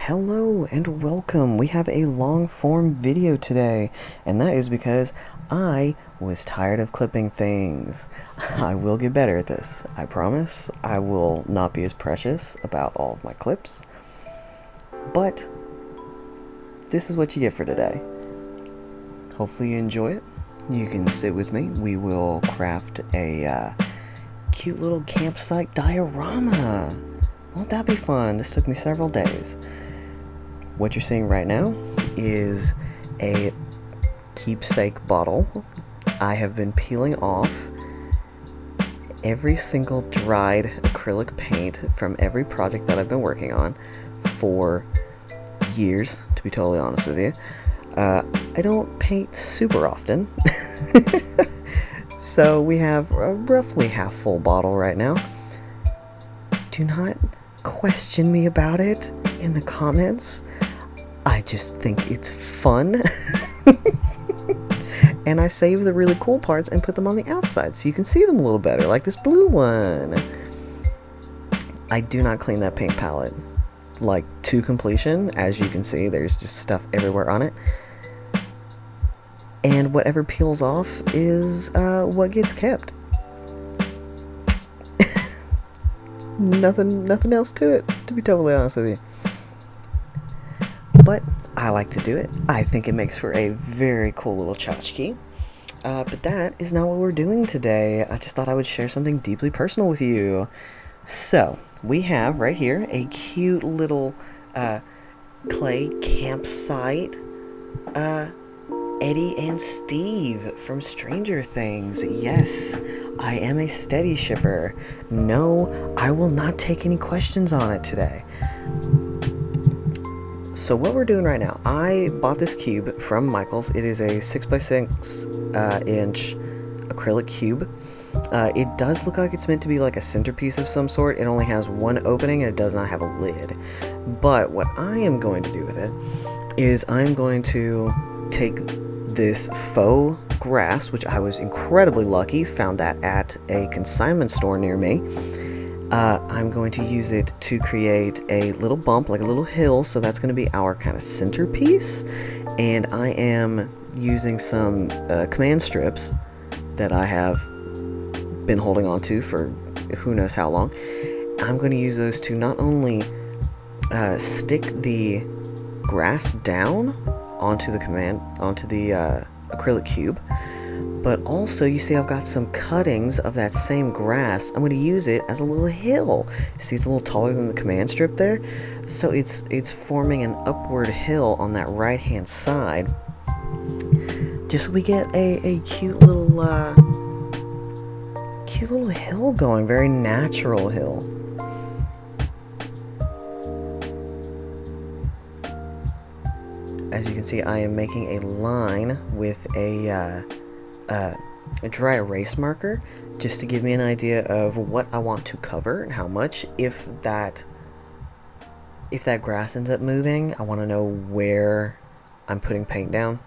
Hello and welcome. We have a long form video today, and that is because I was tired of clipping things. I will get better at this, I promise. I will not be as precious about all of my clips, but this is what you get for today. Hopefully you enjoy it. You can sit with me. We will craft a cute little campsite diorama. Won't that be fun? This took me several days. What you're seeing right now is a keepsake bottle. I have been peeling off every single dried acrylic paint from every project that I've been working on for years, to be totally honest with you. I don't paint super often, so we have a roughly half full bottle right now. Do not question me about it in the comments. I just think it's fun. And I save the really cool parts and put them on the outside so you can see them a little better, like this blue one. I do not clean that paint palette like to completion. As you can see, there's just stuff everywhere on it. And whatever peels off is what gets kept. Nothing else to it, to be totally honest with you. But I like to do it. I think it makes for a very cool little tchotchke. But that is not what we're doing today. I just thought I would share something deeply personal with you. So, we have right here a cute little clay campsite. Eddie and Steve from Stranger Things. Yes, I am a steady shipper. No, I will not take any questions on it today. So what we're doing right now, I bought this cube from Michael's. It is a 6x6 inch acrylic cube. It does look like it's meant to be like a centerpiece of some sort. It only has one opening and it does not have a lid. But what I am going to do with it is I'm going to take this faux grass, which I was incredibly lucky, found that at a consignment store near me. I'm going to use it to create a little bump, like a little hill, so that's going to be our kind of centerpiece. And I am using some command strips that I have been holding on to for who knows how long. I'm going to use those to not only stick the grass down onto the acrylic cube, but also you see I've got some cuttings of that same grass. I'm going to use it as a little hill. See, it's a little taller than the command strip there, so it's forming an upward hill on that right hand side, just so we get a cute little hill going, very natural hill. As you can see, I am making a line with a dry erase marker just to give me an idea of what I want to cover and how much. If that grass ends up moving, I want to know where I'm putting paint down.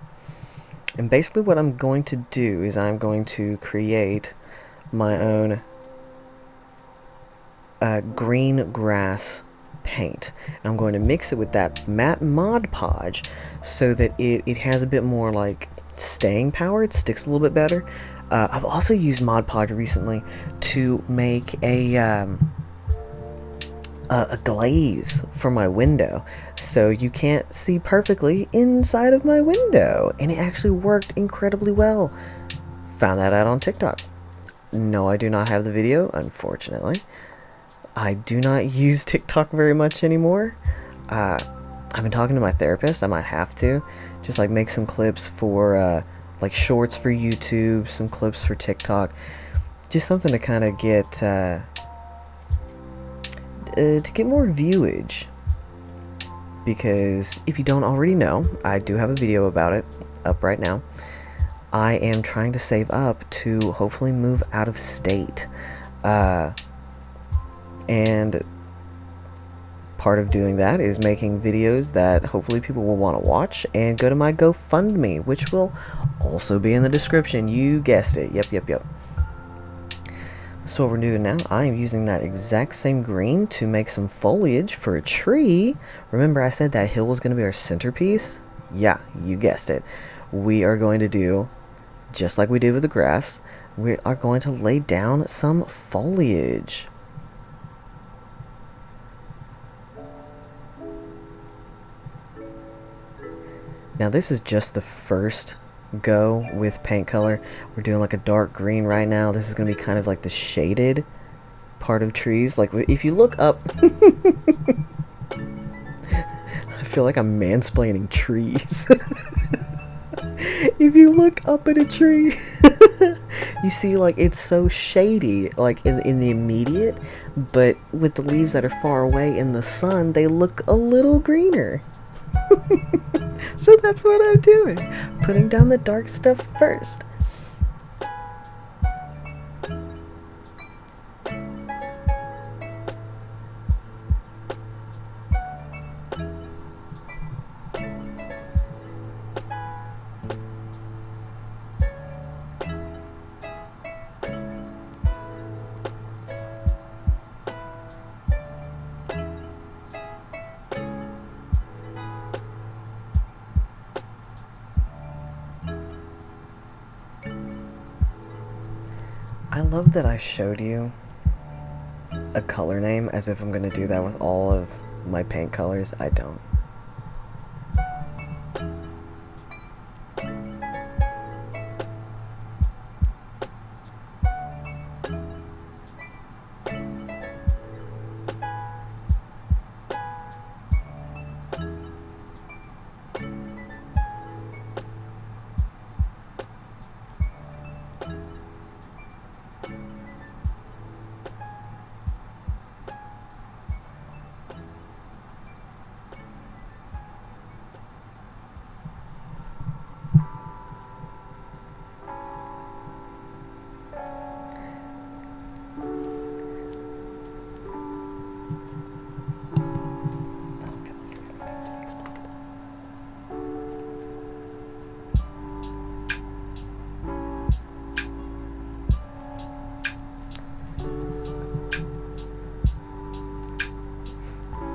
And basically what I'm going to do is I'm going to create my own green grass paint. And I'm going to mix it with that matte Mod Podge so that it has a bit more like staying power. It sticks a little bit better. I've also used Mod Podge recently to make a glaze for my window, so you can't see perfectly inside of my window, and it actually worked incredibly well. Found that out on TikTok. No, I do not have the video, unfortunately. I do not use TikTok very much anymore. I've been talking to my therapist. I might have to just like make some clips for like shorts for YouTube, some clips for TikTok, just something to kind of get more viewage. Because if you don't already know, I do have a video about it up right now. I am trying to save up to hopefully move out of state. And part of doing that is making videos that hopefully people will want to watch, and go to my GoFundMe, which will also be in the description. You guessed it. Yep. So what we're doing now, I am using that exact same green to make some foliage for a tree. Remember I said that hill was going to be our centerpiece? Yeah, you guessed it. We are going to do, just like we did with the grass, we are going to lay down some foliage. Now this is just the first go with paint color. We're doing like a dark green right now. This is going to be kind of like the shaded part of trees. Like if you look up I feel like I'm mansplaining trees. If you look up at a tree you see like it's so shady like in the immediate, but with the leaves that are far away in the sun they look a little greener. So that's what I'm doing, putting down the dark stuff first. I love that I showed you a color name as if I'm going to do that with all of my paint colors. I don't.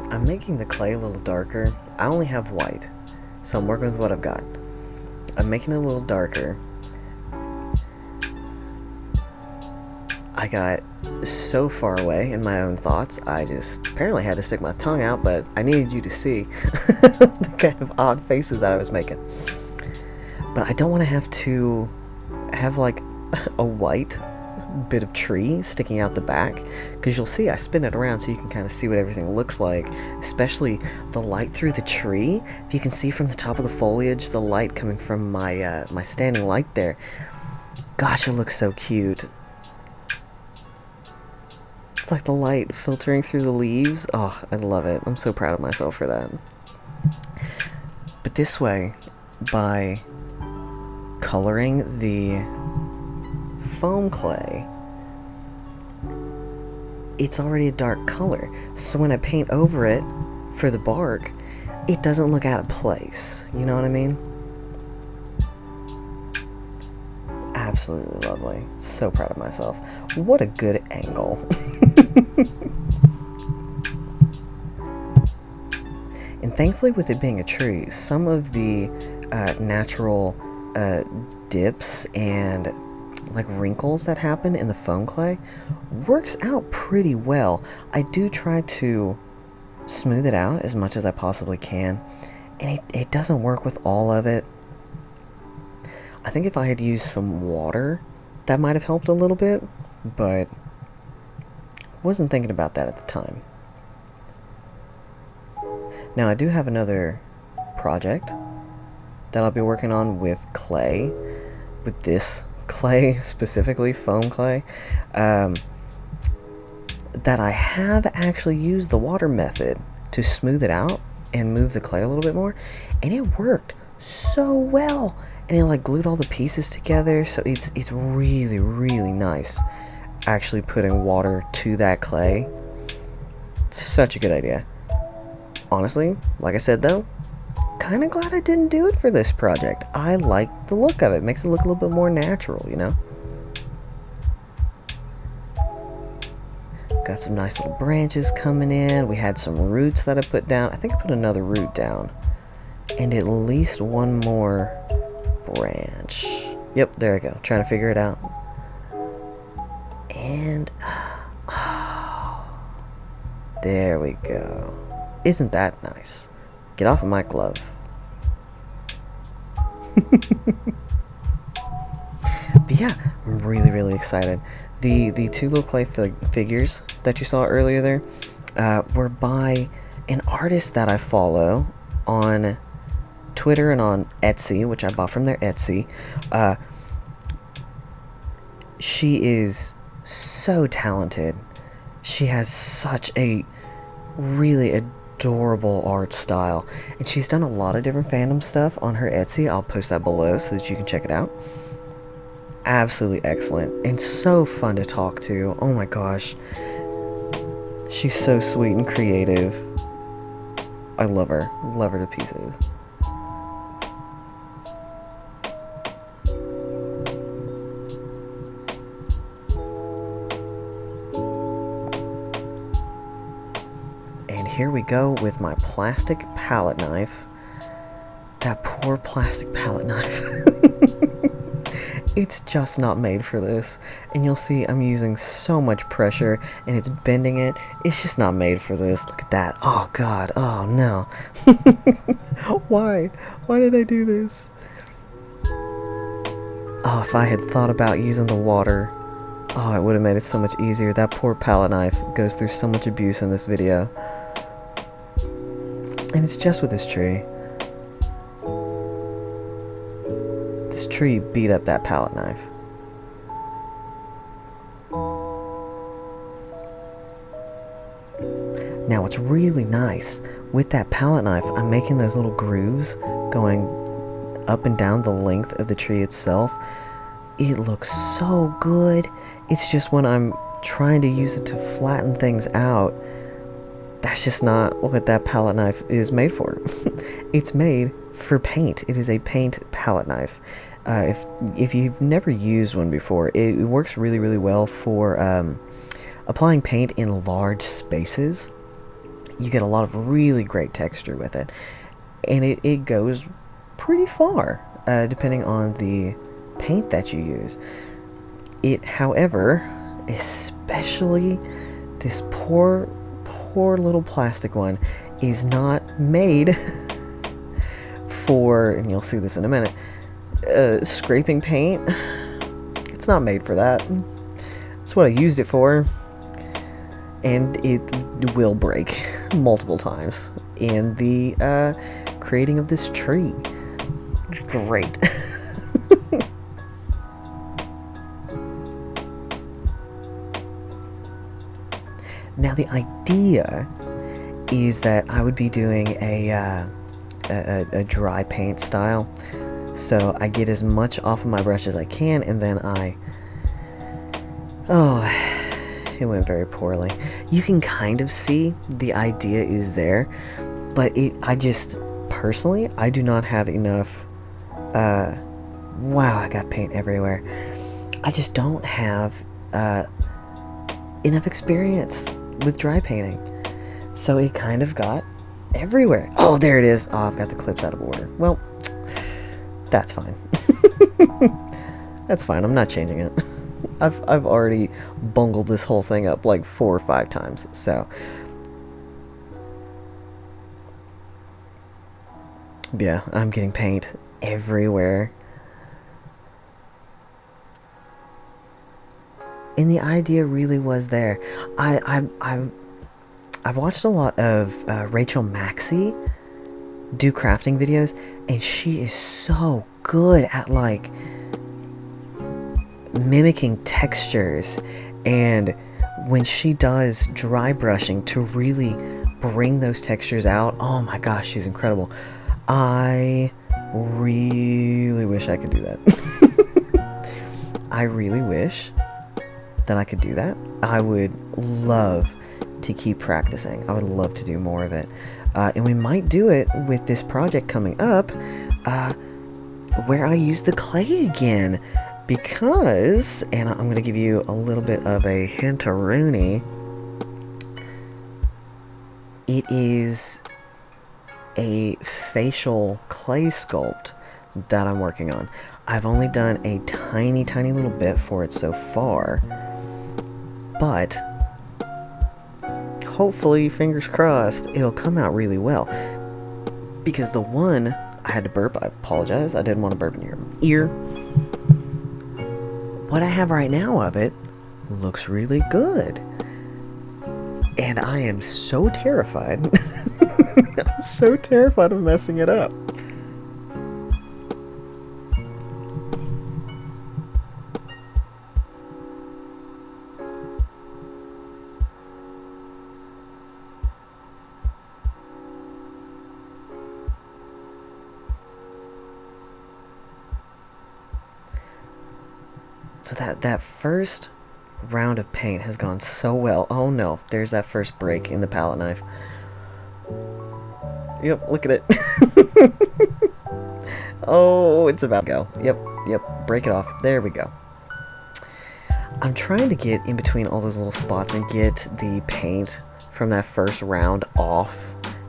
I'm making the clay a little darker. I only have white, so I'm working with what I've got. I'm making it a little darker. I got so far away in my own thoughts, I just apparently had to stick my tongue out, but I needed you to see the kind of odd faces that I was making. But I don't want to have like a white bit of tree sticking out the back, because you'll see I spin it around so you can kind of see what everything looks like, especially the light through the tree. If you can see from the top of the foliage, the light coming from my my standing light there, gosh, it looks so cute. It's like the light filtering through the leaves. Oh, I love it. I'm so proud of myself for that. But this way, by coloring the foam clay, it's already a dark color, so when I paint over it for the bark, it doesn't look out of place. You know what I mean? Absolutely lovely. So proud of myself. What a good angle. And thankfully, with it being a tree, some of the natural dips and like wrinkles that happen in the foam clay works out pretty well. I do try to smooth it out as much as I possibly can, and it doesn't work with all of it. I think if I had used some water, that might have helped a little bit, but wasn't thinking about that at the time. Now I do have another project that I'll be working on with clay, with this clay specifically, foam clay, that I have actually used the water method to smooth it out and move the clay a little bit more, and it worked so well, and it like glued all the pieces together, so it's really, really nice actually putting water to that clay. Such a good idea. Honestly, like I said though, kind of glad I didn't do it for this project. I like the look of it. Makes it look a little bit more natural, you know? Got some nice little branches coming in. We had some roots that I put down. I think I put another root down. And at least one more branch. Yep, there I go. Trying to figure it out. And there we go. Isn't that nice? Get off of my glove. But yeah, I'm really, really excited. The two little clay figures that you saw earlier there were by an artist that I follow on Twitter and on Etsy, which I bought from their Etsy. She is so talented. She has such a really adorable art style, and she's done a lot of different fandom stuff on her Etsy. I'll post that below so that you can check it out. Absolutely excellent and so fun to talk to. Oh my gosh, she's so sweet and creative. I love her to pieces. And here we go with my plastic palette knife. That poor plastic palette knife. It's just not made for this. And you'll see I'm using so much pressure and it's bending it. It's just not made for this. Look at that. Oh god. Oh no. Why? Why did I do this? Oh, if I had thought about using the water, oh, it would have made it so much easier. That poor palette knife goes through so much abuse in this video. And it's just with this tree. This tree beat up that palette knife. Now what's really nice, with that palette knife, I'm making those little grooves going up and down the length of the tree itself. It looks so good. It's just when I'm trying to use it to flatten things out, that's just not what that palette knife is made for. It's made for paint. It is a paint palette knife. If you've never used one before, it works really, really well for applying paint in large spaces. You get a lot of really great texture with it, and it goes pretty far depending on the paint that you use. It, however, especially this poor little plastic one, is not made for, and you'll see this in a minute, scraping paint. It's not made for that. That's what I used it for, and it will break multiple times in the creating of this tree. Great. Now the idea is that I would be doing a dry paint style, so I get as much off of my brush as I can, and then it went very poorly. You can kind of see the idea is there, but I just personally, I do not have enough. Wow, I got paint everywhere. I just don't have enough experience with dry painting, so it kind of got everywhere. Oh, there it is. Oh, I've got the clips out of order. Well, that's fine. That's fine. I'm not changing it. I've already bungled this whole thing up like 4 or 5 times, so yeah, I'm getting paint everywhere. And the idea really was there. I've watched a lot of Rachel Maxey do crafting videos, and she is so good at like mimicking textures, and when she does dry brushing to really bring those textures out, oh my gosh, she's incredible. I really wish I could do that. I really wish that I could do that. I would love to keep practicing. I would love to do more of it. And we might do it with this project coming up, where I use the clay again. Because, and I'm going to give you a little bit of a hint-a-rooney, It is a facial clay sculpt that I'm working on. I've only done a tiny little bit for it so far, but hopefully, fingers crossed, it'll come out really well. Because the one, I had to burp, I apologize, I didn't want to burp in your ear. What I have right now of it looks really good. And I am so terrified. I'm so terrified of messing it up. So that first round of paint has gone so well. Oh no, there's that first break in the palette knife. Yep, look at it. Oh, it's about to go. Yep, break it off. There we go. I'm trying to get in between all those little spots and get the paint from that first round off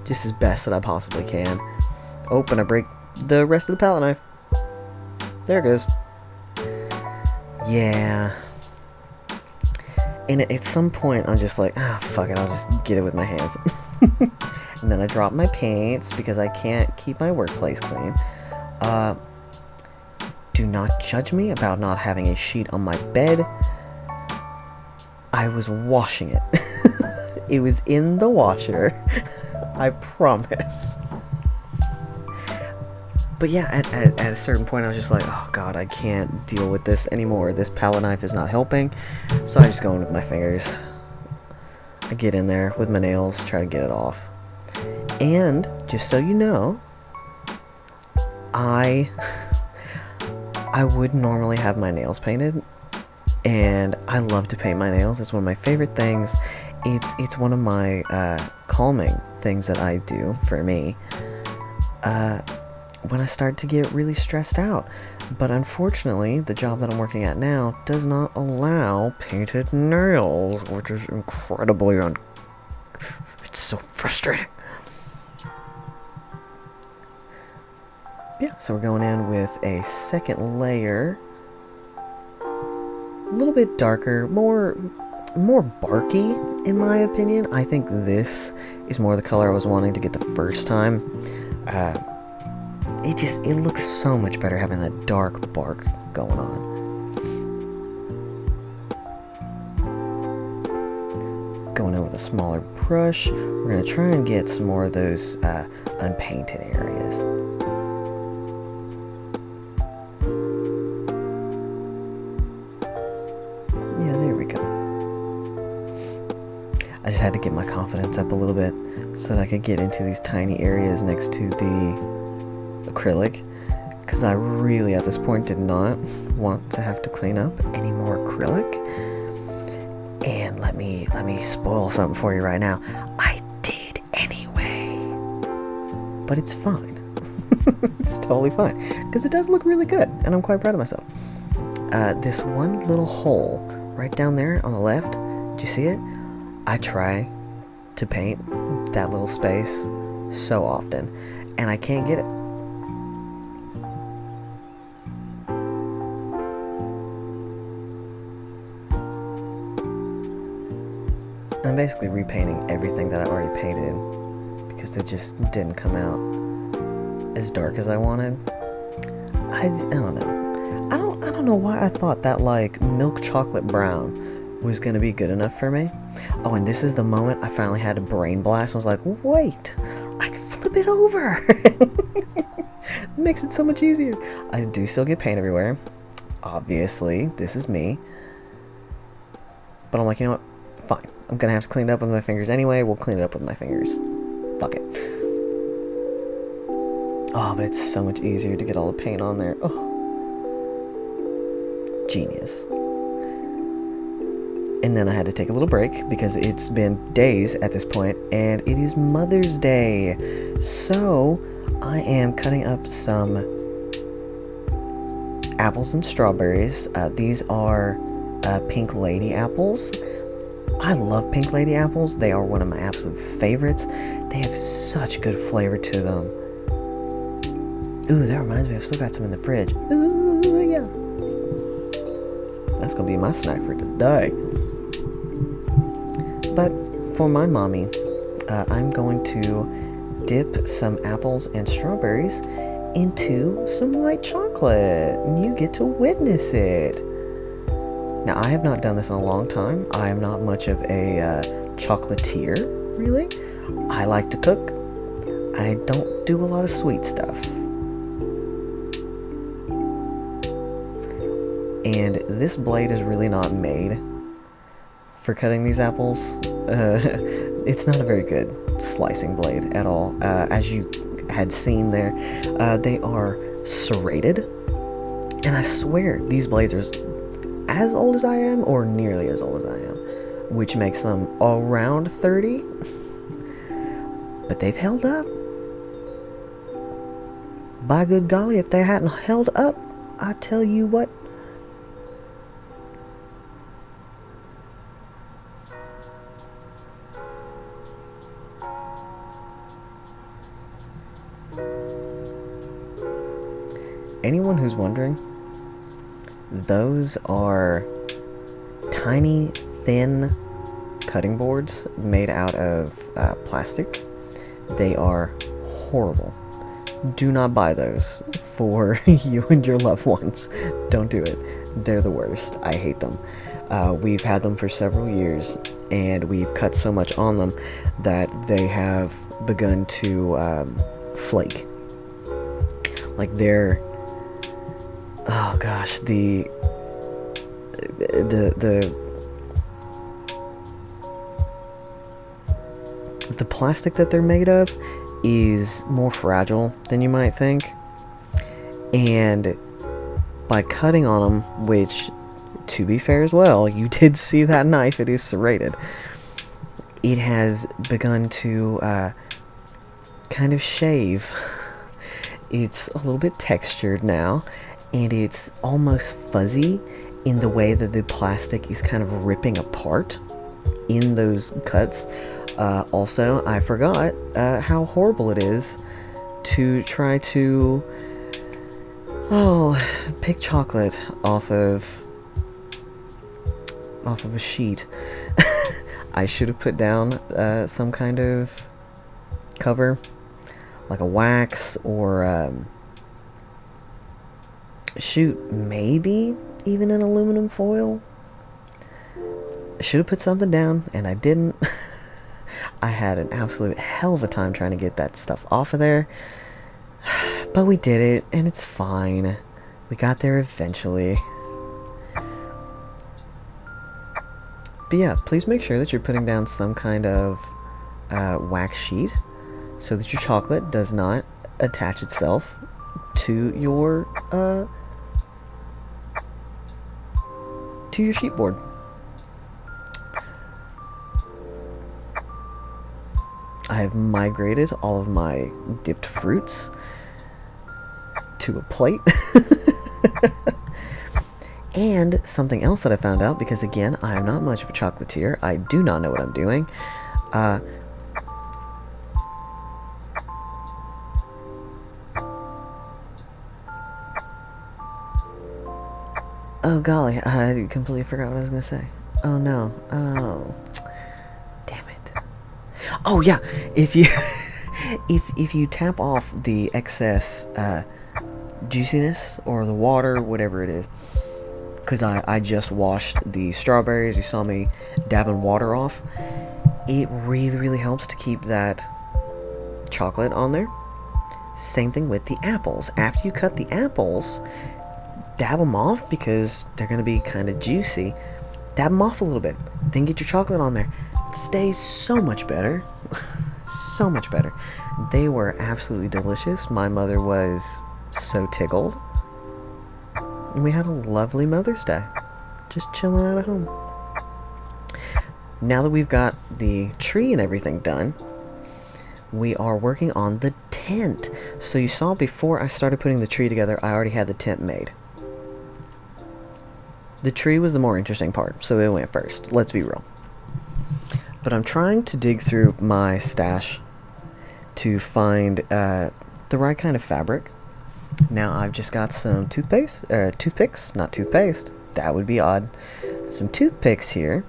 just as best that I possibly can. Oh, and I break the rest of the palette knife. There it goes. Yeah. And at some point, I'm just like, fuck it, I'll just get it with my hands. And then I drop my paints because I can't keep my workplace clean. Do not judge me about not having a sheet on my bed. I was washing it. It was in the washer. I promise. But yeah, at a certain point, I was just like, oh god, I can't deal with this anymore. This palette knife is not helping. So I just go in with my fingers. I get in there with my nails, try to get it off. And, just so you know, I would normally have my nails painted. And I love to paint my nails. It's one of my favorite things. It's one of my calming things that I do for me. When I start to get really stressed out. But unfortunately, the job that I'm working at now does not allow painted nails, which is incredibly it's so frustrating. Yeah, so we're going in with a second layer. A little bit darker, more barky, in my opinion. I think this is more the color I was wanting to get the first time. It looks so much better having that dark bark going on. Going in with a smaller brush, we're going to try and get some more of those unpainted areas. Yeah, there we go. I just had to get my confidence up a little bit so that I could get into these tiny areas next to the acrylic, because I really at this point did not want to have to clean up any more acrylic. And let me spoil something for you right now. I did anyway, but it's fine. It's totally fine because it does look really good and I'm quite proud of myself. This one little hole right down there on the left, do you see it? I try to paint that little space so often and I can't get it. I'm basically repainting everything that I already painted because it just didn't come out as dark as I wanted. I don't know. I don't know why I thought that like milk chocolate brown was gonna be good enough for me. Oh, and this is the moment I finally had a brain blast and was like, wait, I can flip it over. It makes it so much easier. I do still get paint everywhere. Obviously, this is me. But I'm like, you know what? Fine. I'm gonna have to clean it up with my fingers anyway. We'll clean it up with my fingers. Fuck it. Oh, but it's so much easier to get all the paint on there. Oh. Genius. And then I had to take a little break because it's been days at this point, and it is Mother's Day. So I am cutting up some apples and strawberries. These are pink lady apples. I love Pink Lady apples. They are one of my absolute favorites. They have such good flavor to them. Ooh, that reminds me, I've still got some in the fridge. Ooh, yeah. That's gonna be my snack for today. But for my mommy, I'm going to dip some apples and strawberries into some white chocolate, and you get to witness it. Now, I have not done this in a long time. I am not much of a chocolatier, really. I like to cook. I don't do a lot of sweet stuff. And this blade is really not made for cutting these apples. It's not a very good slicing blade at all. As you had seen there, they are serrated. And I swear, these blades are as old as I am, or nearly as old as I am, which makes them around 30. But they've held up. By good golly, if they hadn't held up, I tell you what. Anyone who's wondering, those are tiny, thin cutting boards made out of plastic. They are horrible. Do not buy those for you and your loved ones. Don't do it. They're the worst. I hate them. We've had them for several years, and we've cut so much on them that they have begun to flake. Like they're, oh gosh, the plastic that they're made of is more fragile than you might think, and by cutting on them, which, to be fair as well, you did see that knife, it is serrated, it has begun to kind of shave. It's a little bit textured now, and it's almost fuzzy in the way that the plastic is kind of ripping apart in those cuts. Also, I forgot how horrible it is to try to pick chocolate off of a sheet. I should have put down some kind of cover, like a wax, or shoot, maybe even an aluminum foil. I should have put something down, and I didn't. I had an absolute hell of a time trying to get that stuff off of there, but we did it, and it's fine. We got there eventually. But yeah, please make sure that you're putting down some kind of wax sheet so that your chocolate does not attach itself to your sheet board. I have migrated all of my dipped fruits to a plate. And something else that I found out, because again, I am not much of a chocolatier, I do not know what I'm doing. Oh golly, I completely forgot what I was gonna say. Oh no. Oh, damn it. Oh yeah, if you if you tap off the excess juiciness or the water, whatever it is, because I just washed the strawberries, you saw me dabbing water off, it really helps to keep that chocolate on there. Same thing with the apples. After you cut the apples, dab them off, because they're going to be kind of juicy. Dab them off a little bit, then get your chocolate on there. It stays so much better. So much better. They were absolutely delicious. My mother was so tickled. And we had a lovely Mother's Day. Just chilling out at home. Now that we've got the tree and everything done, we are working on the tent. So you saw before I started putting the tree together, I already had the tent made. The tree was the more interesting part, so it went first. Let's be real. But I'm trying to dig through my stash to find the right kind of fabric. Now I've just got some toothpicks, not toothpaste. That would be odd. Some toothpicks here,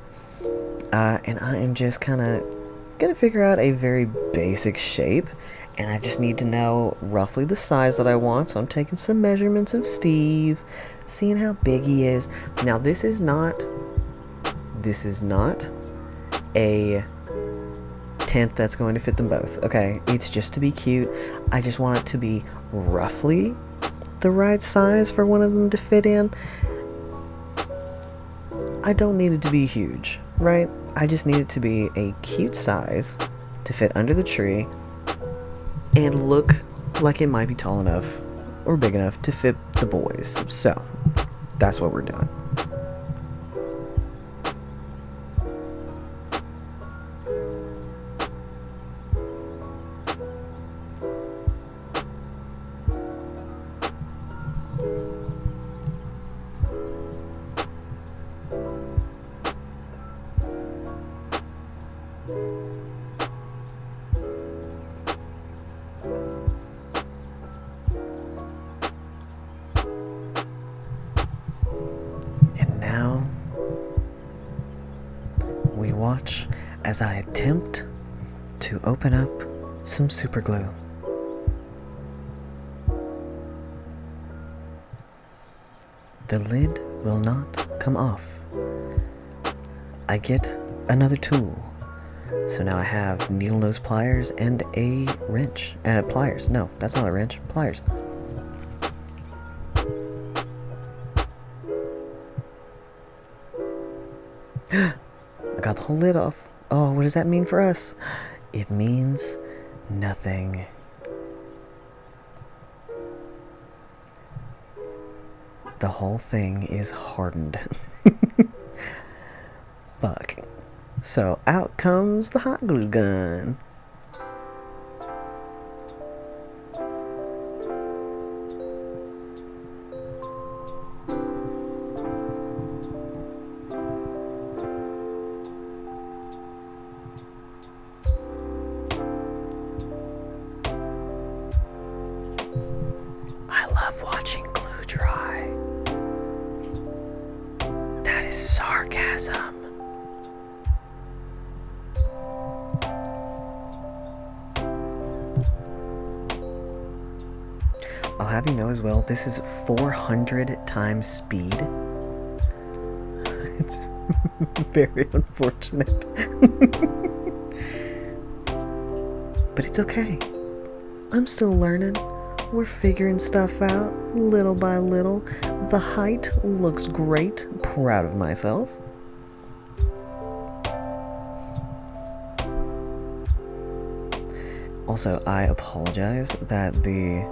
and I am just kind of gonna figure out a very basic shape, and I just need to know roughly the size that I want. So I'm taking some measurements of Steve, seeing how big he is. Now this is not a tent that's going to fit them both. Okay, it's just to be cute. I just want it to be roughly the right size for one of them to fit in. I don't need it to be huge, right? I just need it to be a cute size to fit under the tree and look like it might be tall enough or big enough to fit the boys. So that's what we're doing. And now we watch as I attempt to open up some super glue. The lid will not come off. I get another tool. So now I have needle nose pliers and a wrench. Pliers. No, that's not a wrench. Pliers. I got the whole lid off. Oh, what does that mean for us? It means nothing. The whole thing is hardened. Fuck. So out comes the hot glue gun. I love watching glue dry. That is sarcasm. I'll have you know as well, this is 400 times speed. It's very unfortunate. But it's okay. I'm still learning. We're figuring stuff out little by little. The height looks great. Proud of myself. Also, I apologize that the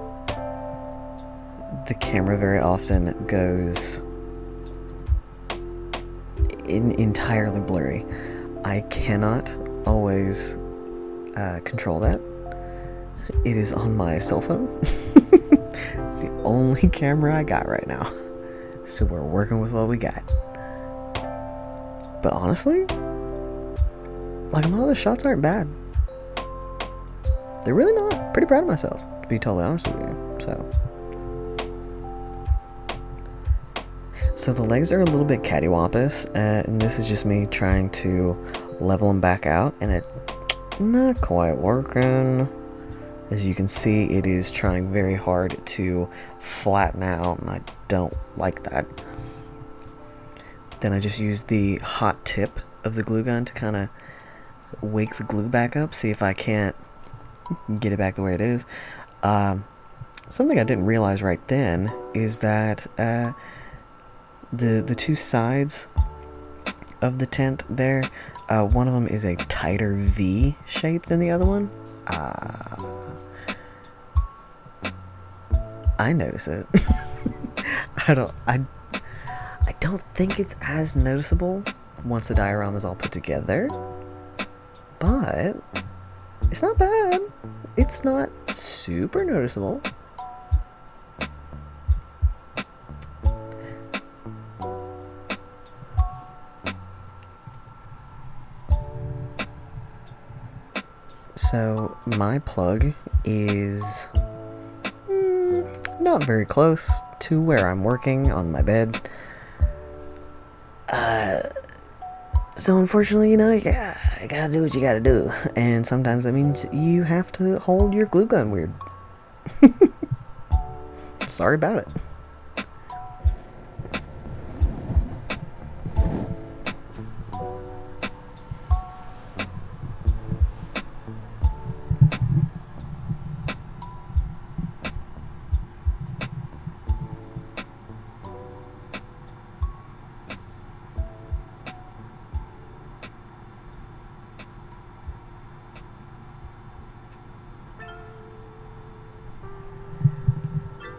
camera very often goes entirely blurry. I cannot always control that. It is on my cell phone. It's the only camera I got right now. So we're working with what we got. But honestly, like, a lot of the shots aren't bad. They're really not. Pretty proud of myself, to be totally honest with you. So the legs are a little bit cattywampus, and this is just me trying to level them back out, and it's not quite working. As you can see, it is trying very hard to flatten out, and I don't like that. Then I just use the hot tip of the glue gun to kind of wake the glue back up, see if I can't get it back the way it is. Something I didn't realize right then is that the two sides of the tent there, one of them is a tighter V shape than the other one. I notice it. I don't think it's as noticeable once the diorama is all put together, but it's not bad. It's not super noticeable. So my plug is not very close to where I'm working on my bed. So unfortunately, you gotta do what you gotta do. And sometimes that means you have to hold your glue gun weird. Sorry about it.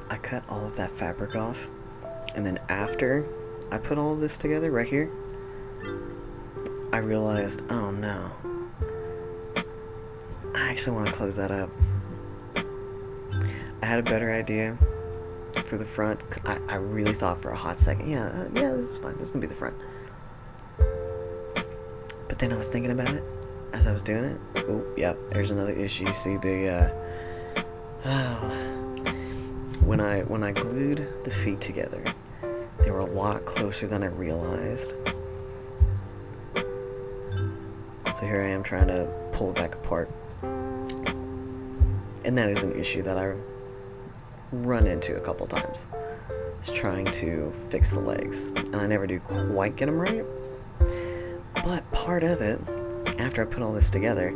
I cut all of that fabric off, and then after I put all of this together right here, I realized, oh no, I actually want to close that up. I had a better idea for the front, because I really thought for a hot second, yeah, this is fine, this is going to be the front. But then I was thinking about it as I was doing it. Oh, yep, there's another issue. You see the, when I glued the feet together, they were a lot closer than I realized. So here I am trying to pull it back apart. And that is an issue that I run into a couple times. Is trying to fix the legs. And I never do quite get them right. But part of it, after I put all this together,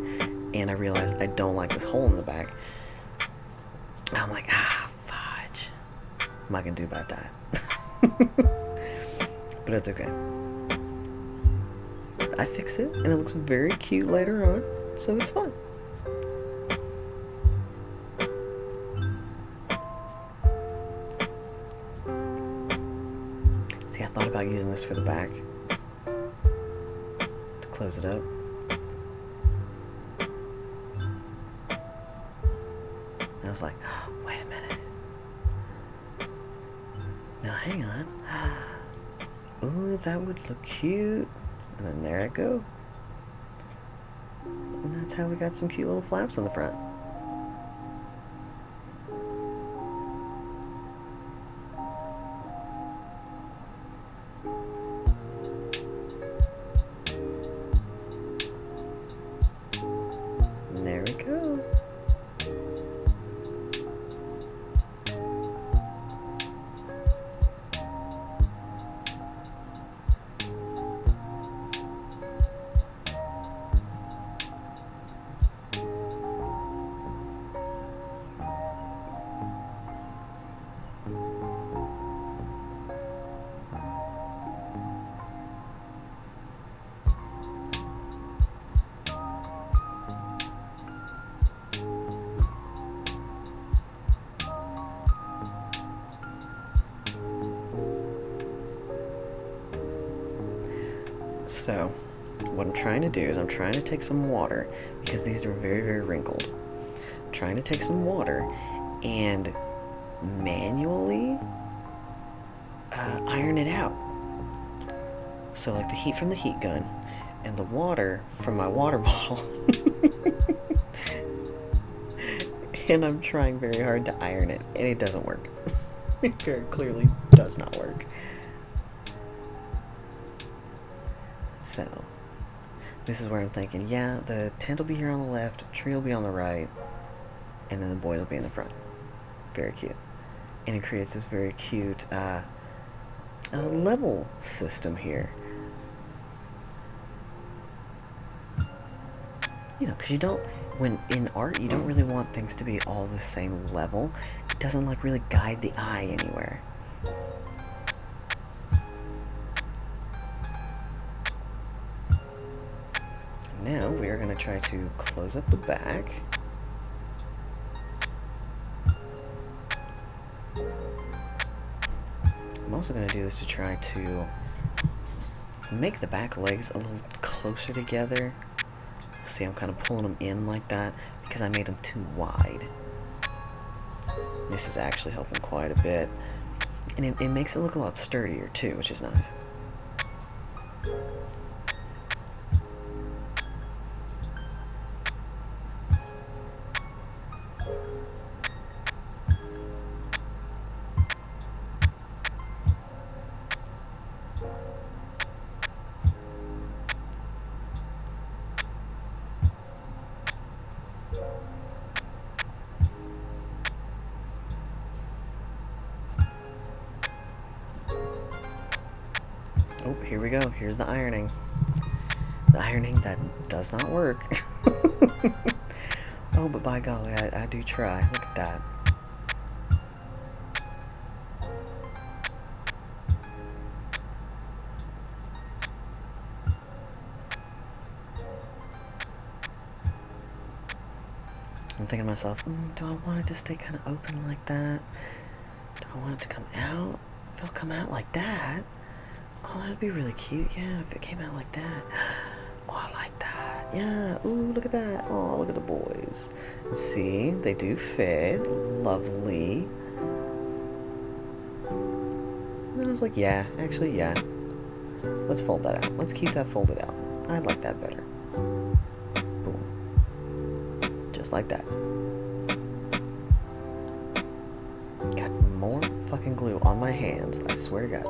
and I realized I don't like this hole in the back, I'm like, fudge. What am I gonna do about that? But it's okay. I fix it, and it looks very cute later on, so it's fine. See, I thought about using this for the back to close it up. And I was like, wait a minute. Now hang on. Ooh, that would look cute. And then there I go. And that's how we got some cute little flaps on the front. And there we go. So, what I'm trying to do is I'm trying to take some water, because these are very, very wrinkled. I'm trying to take some water and manually iron it out. So like the heat from the heat gun and the water from my water bottle. And I'm trying very hard to iron it, and it doesn't work. It very clearly does not work. So, this is where I'm thinking, yeah, the tent will be here on the left, tree will be on the right, and then the boys will be in the front. Very cute. And it creates this very cute level system here. You know, because you don't, when in art, you don't really want things to be all the same level. It doesn't, like, really guide the eye anywhere. Now we are going to try to close up the back. I'm also going to do this to try to make the back legs a little closer together. See, I'm kind of pulling them in like that because I made them too wide. This is actually helping quite a bit. And it makes it look a lot sturdier too, which is nice. here we go. Here's the ironing. The ironing that does not work. Oh, but by golly, I do try. Look at that. I'm thinking to myself, do I want it to stay kind of open like that? Do I want it to come out? If it'll come out like that, oh, that'd be really cute. Yeah, if it came out like that. Oh, I like that. Yeah, ooh, look at that. Oh, look at the boys. See, they do fit. Lovely. And then I was like, yeah, actually, yeah. Let's fold that out. Let's keep that folded out. I like that better. Boom. Just like that. Got more fucking glue on my hands, I swear to God.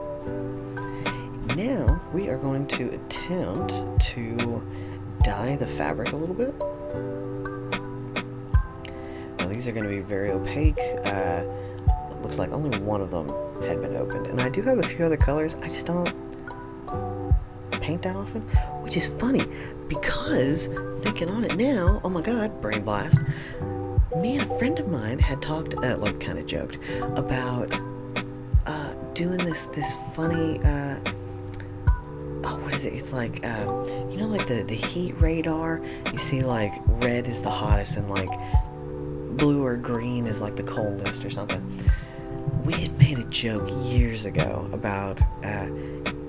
Now, we are going to attempt to dye the fabric a little bit. Now, these are going to be very opaque. It looks like only one of them had been opened. And I do have a few other colors. I just don't paint that often, which is funny because thinking on it now, oh my God, brain blast. Me and a friend of mine had talked, like kind of joked, about doing this funny, oh, what is it? It's like, you know, like the heat radar. You see, like, red is the hottest and, like, blue or green is, like, the coldest or something. We had made a joke years ago about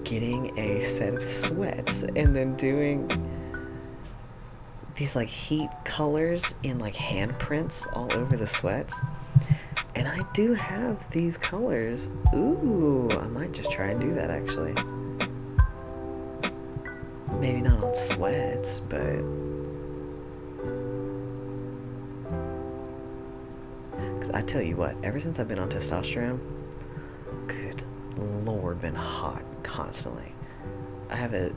getting a set of sweats and then doing these, like, heat colors in, like, handprints all over the sweats. And I do have these colors. Ooh, I might just try and do that, actually. Maybe not on sweats, but... Because I tell you what, ever since I've been on testosterone, good Lord, been hot constantly. I have a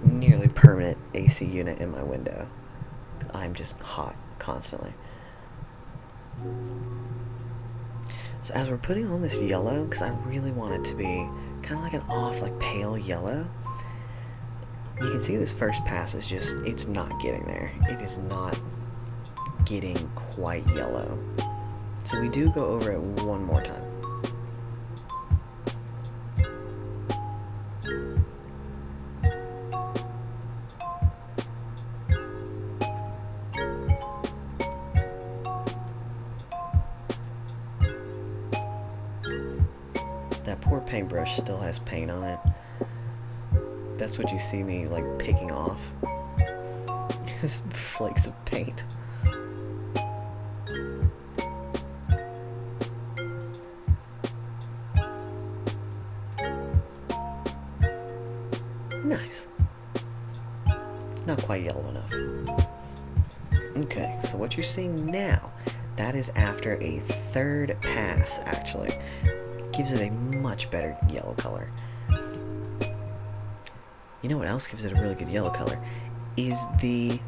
nearly permanent AC unit in my window. I'm just hot constantly. So as we're putting on this yellow, because I really want it to be kind of like an off, like pale yellow, you can see this first pass is just, it's not getting there. It is not getting quite yellow. So we do go over it one more time. That poor paintbrush still has paint on it. That's what you see me, like, picking off. Just flakes of paint. Nice. It's not quite yellow enough. Okay, so what you're seeing now, that is after a third pass, actually. Gives it a much better yellow color. You know what else gives it a really good yellow color? Is the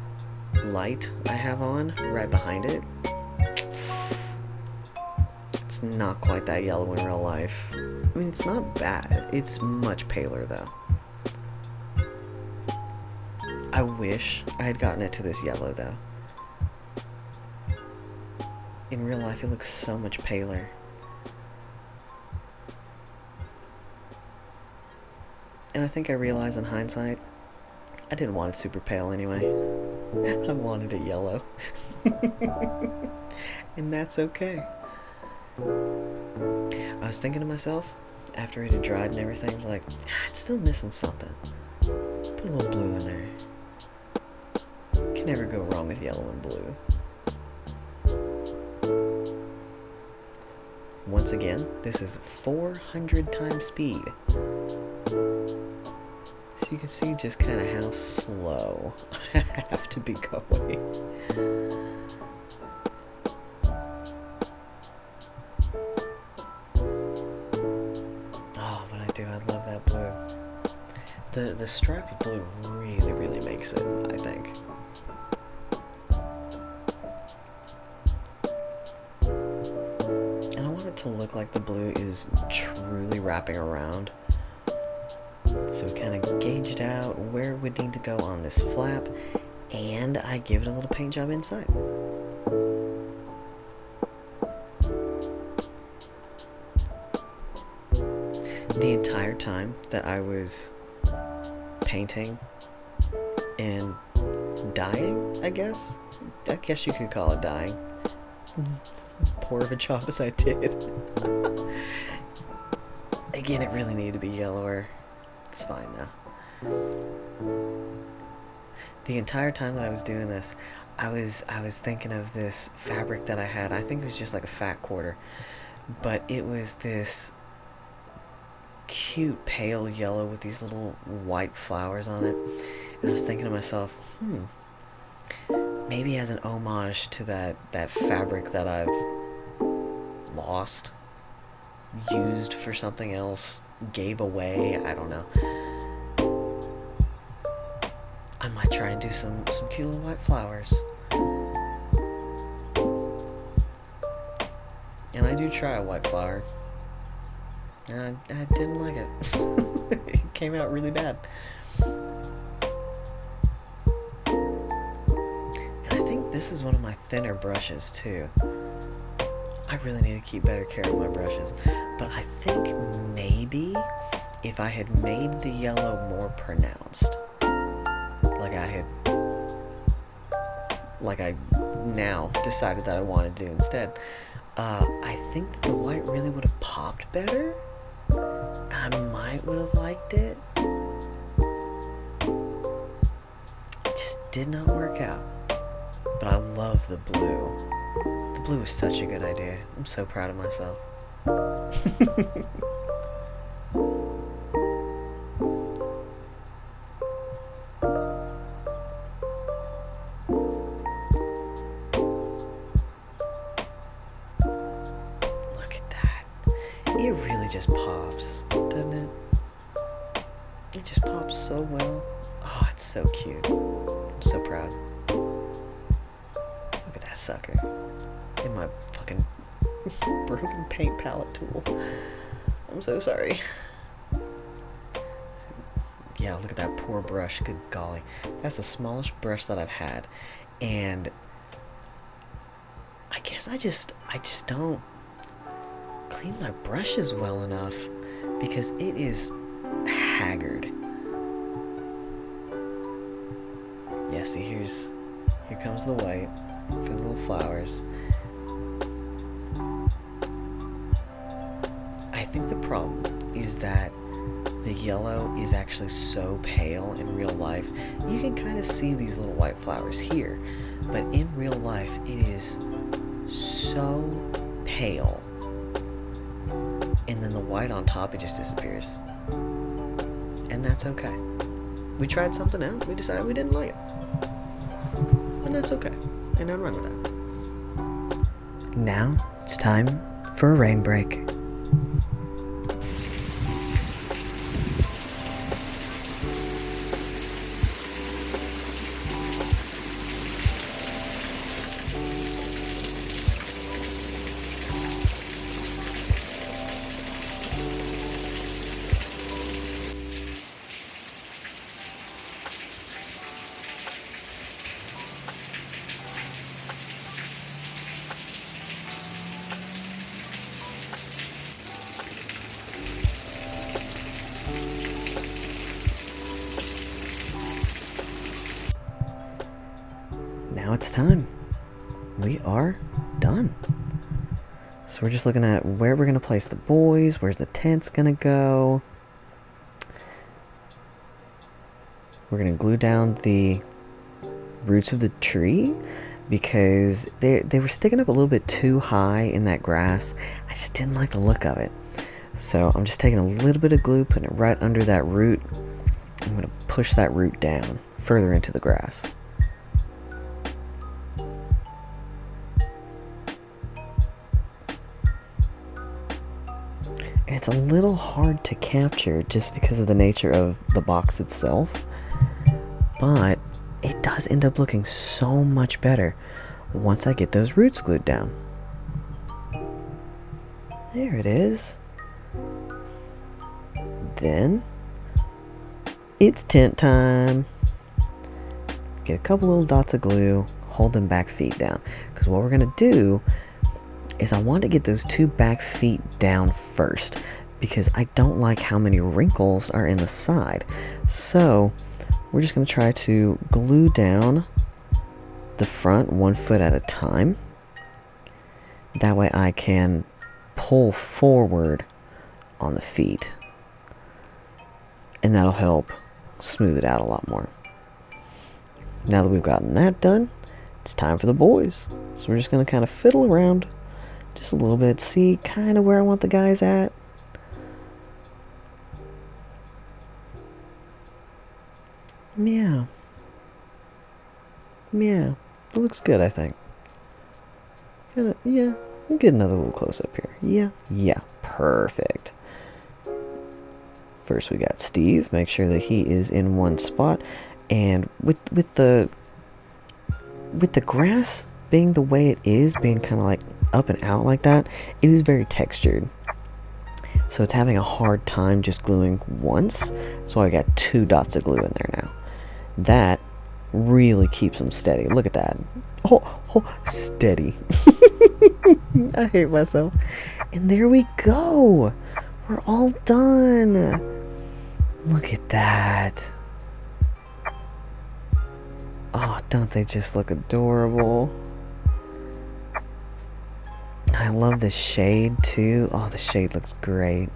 light I have on right behind it. It's not quite that yellow in real life. I mean, it's not bad. It's much paler, though. I wish I had gotten it to this yellow, though. In real life, it looks so much paler. And I think I realized in hindsight, I didn't want it super pale anyway. I wanted it yellow. And that's okay. I was thinking to myself, after it had dried and everything, I was like, it's still missing something. Put a little blue in there. Can never go wrong with yellow and blue. Once again, this is 400 times speed. So you can see just kind of how slow I have to be going. Oh, but I do, I love that blue. The stripe of blue really makes it, I think. And I want it to look like the blue is truly wrapping around. So we kind of gauged out where it would need to go on this flap, and I give it a little paint job inside. The entire time that I was painting and dyeing, I guess you could call it dyeing. Poor of a job as I did. Again, it really needed to be yellower. It's fine now. The entire time that I was doing this, I was thinking of this fabric that I had. I think it was just like a fat quarter, but it was this cute pale yellow with these little white flowers on it. And I was thinking to myself, maybe as an homage to that fabric that I've lost, used for something else, gave away, I don't know. I might try and do some cute little white flowers. And I do try a white flower. I didn't like it. It came out really bad. And I think this is one of my thinner brushes too. I really need to keep better care of my brushes. But I think maybe if I had made the yellow more pronounced, like I now decided that I wanted to do instead, I think that the white really would have popped better. I might would have liked it. It just did not work out. But I love the blue. The blue is such a good idea. I'm so proud of myself. It really just pops, doesn't it? It just pops so well. Oh, it's so cute. I'm so proud. Look at that sucker. In my fucking broken paint palette tool. I'm so sorry. Yeah, look at that poor brush. Good golly. That's the smallest brush that I've had. And I guess I just don't clean my brushes well enough because it is haggard. Yeah, see, here comes the white for the little flowers. I think the problem is that the yellow is actually so pale in real life. You can kind of see these little white flowers here, but in real life it is so pale. And then the white on top, it just disappears. And that's okay. We tried something else. We decided we didn't like it. And that's okay. And nothing wrong with that. Now it's time for a rain break. Now it's time. We are done. So we're just looking at where we're going to place the boys, where's the tent's going to go. We're going to glue down the roots of the tree because they were sticking up a little bit too high in that grass. I just didn't like the look of it. So I'm just taking a little bit of glue, putting it right under that root. I'm going to push that root down further into the grass. And it's a little hard to capture just because of the nature of the box itself, but it does end up looking so much better once I get those roots glued down. There it is. Then It's tent time. Get a couple little dots of glue, hold them back feet down. Because what we're going to do is I want to get those 2 back feet down first, because I don't like how many wrinkles are in the side. So we're just going to try to glue down the front 1 foot at a time. That way I can pull forward on the feet, and that'll help smooth it out a lot more. Now that we've gotten that done, it's time for the boys. So we're just going to kind of fiddle around just a little bit, see kind of where I want the guys at. Yeah. Yeah, it looks good, I think. Yeah, we'll get another little close up here. Yeah, perfect. First we got Steve, make sure that he is in one spot. And with the grass being the way it is, being kind of like up and out like that, it is very textured. So it's having a hard time just gluing once. That's why I got 2 dots of glue in there now. That really keeps them steady. Look at that. Oh, steady. I hate myself. And there we go. We're all done. Look at that. Oh, don't they just look adorable? I love the shade too. Oh, the shade looks great.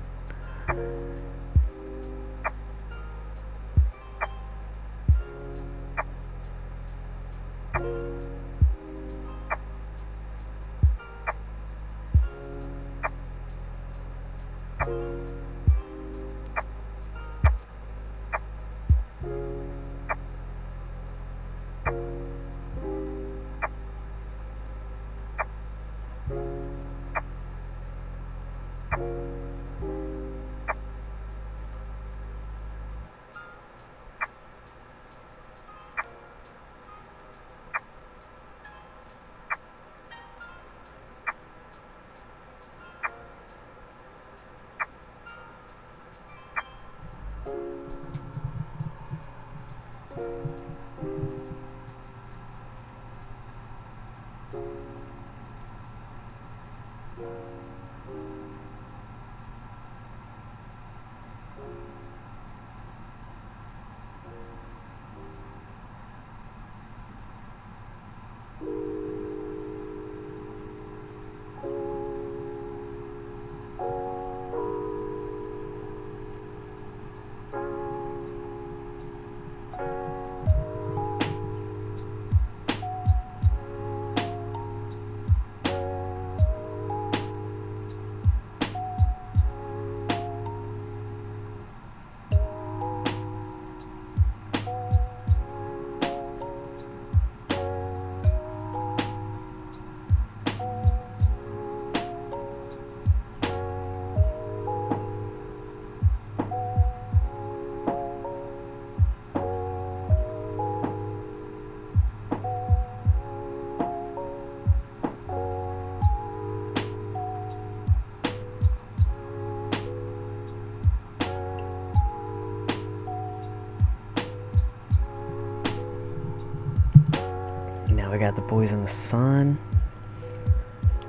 Now we got the boys in the sun.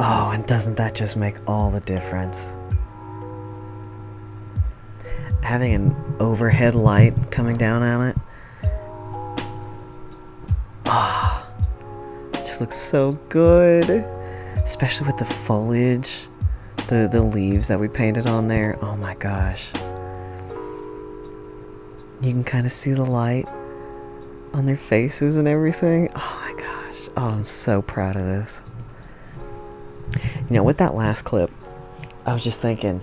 Oh, and doesn't that just make all the difference? Having an overhead light coming down on it. Ah, it just looks so good. Especially with the foliage, the leaves that we painted on there. Oh my gosh. You can kind of see the light on their faces and everything. Oh my gosh. Oh, I'm so proud of this. You know, with that last clip, I was just thinking,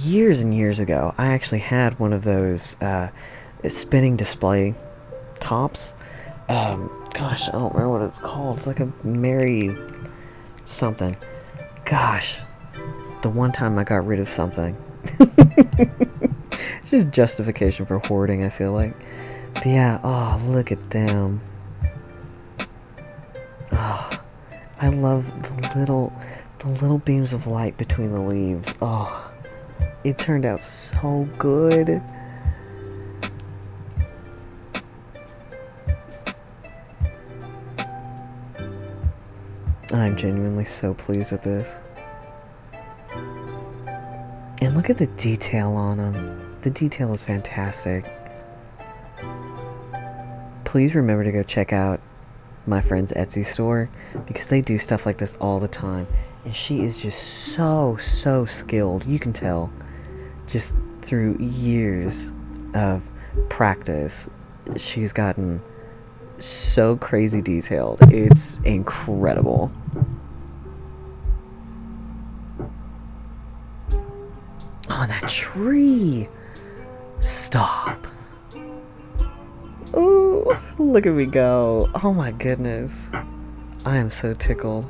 years and years ago, I actually had one of those spinning display tops. Gosh, I don't remember what it's called. It's like a Mary something. Gosh, the one time I got rid of something. It's just justification for hoarding, I feel like. But yeah, oh, look at them. Oh, I love the little beams of light between the leaves. Oh, it turned out so good. I'm genuinely so pleased with this. And look at the detail on them. The detail is fantastic. Please remember to go check out my friend's Etsy store because they do stuff like this all the time. And she is just so skilled. You can tell just through years of practice. She's gotten so crazy detailed. It's incredible. Oh, that tree! Stop. Oh, look at me go. Oh my goodness. I am so tickled.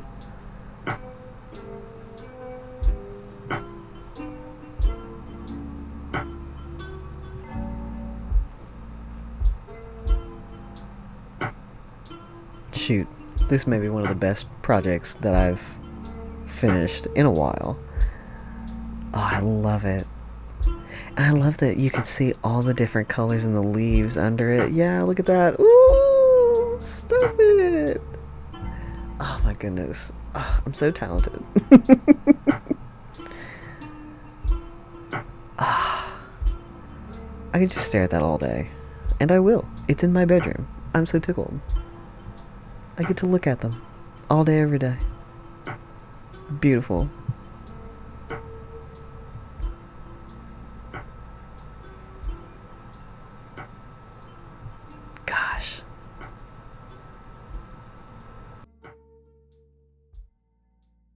Shoot, this may be one of the best projects that I've finished in a while. Oh, I love it. And I love that you can see all the different colors in the leaves under it. Yeah, look at that. Ooh, stop it. Oh my goodness. Oh, I'm so talented. I could just stare at that all day. And I will. It's in my bedroom. I'm so tickled. I get to look at them all day, every day. Beautiful.